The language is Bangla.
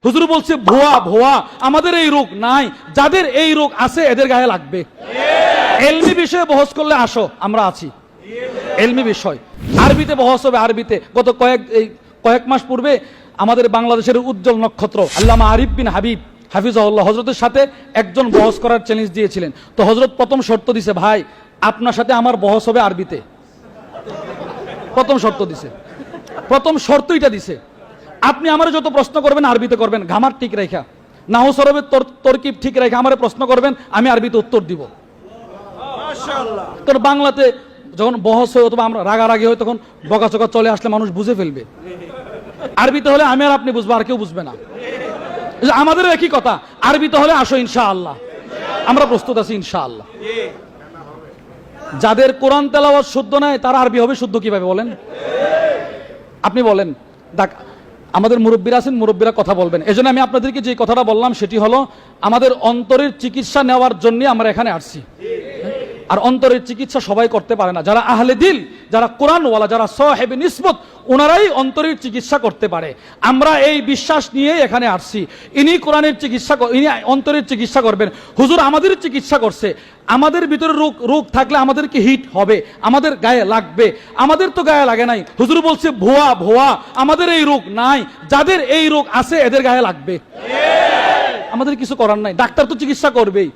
হুজুর বলছে ভুয়া ভুয়া, আমাদের এই রোগ নাই, যাদের এই রোগ আছে এদের গায়ে লাগবে। এলমি বিষয়ে বহস করলে আসো, আমরা আছি। এলমি বিষয় আরবিতে বহস হবে, আরবিতে। গত কয়েক মাস পূর্বে আমাদের বাংলাদেশের উজ্জ্বল নক্ষত্র আল্লামা আরিফ বিন হাবিব হাফিজাহুল্লাহ হযরতের সাথে একজন বহস করার চ্যালেঞ্জ দিয়েছিলেন। তো হযরত প্রথম শর্ত দিছে, ভাই আপনার সাথে আমার বহস হবে আরবিতে। প্রথম শর্ত দিছে, প্রথম শর্তইটা দিছে, আপনি আমার যত প্রশ্ন করবেন আরবিতে করবেন, ঘামার ঠিক রেখা, নাহু সরবের তরকিব ঠিক রেখা আমার প্রশ্ন করবেন, আমি আরবিতে উত্তর দিব। মাশাআল্লাহ। কারণ বাংলাতে যখন বহস হয় অথবা আমরা রাগারাগি হয় তখন বকাচকা চলে আসলে মানুষ বুঝে ফেলবে। আরবিতে হলে আমি আর আপনি বুঝবো, আর কেউ বুঝবে না। আমাদের একই কথা, আরবিতে হলে আসো ইনশাআল্লাহ, আমরা প্রস্তুত আছি ইনশাআল্লাহ। যাদের কোরআন তেলাওয়াত শুদ্ধ নয় তারা আরবি হবে শুদ্ধ কিভাবে বলেন? আপনি বলেন। দেখ, আমাদের মুরব্বীরা আছেন, মুরব্বীরা কথা বলবেন। এজন্য আমি আপনাদেরকে যে কথাটা বললাম সেটি হলো, আমাদের অন্তরের চিকিৎসা নেওয়ার জন্য আমরা এখানে আসছি। আর অন্তরের চিকিৎসা সবাই করতে পারে না। যারা আহলে দিল, যারা কোরআনওয়ালা, যারা সাহেব নিসবত, ওনারাই অন্তরের চিকিৎসা করতে পারে। আমরা এই বিশ্বাস নিয়ে এখানে আসছি। ইনি কোরআনের চিকিৎসা, ইনি অন্তরের চিকিৎসা করবেন। হুজুর আমাদের চিকিৎসা করছে। আমাদের ভিতরে রোগ থাকলে আমাদেরকে হিট হবে, আমাদের গায়ে লাগবে। আমাদের তো গায়ে লাগে নাই। হুজুর বলছে ভুয়া ভুয়া, আমাদের এই রোগ নাই, যাদের এই রোগ আছে এদের গায়ে লাগবে। আমাদের কিছু করার নাই, ডাক্তার তো চিকিৎসা করবেই।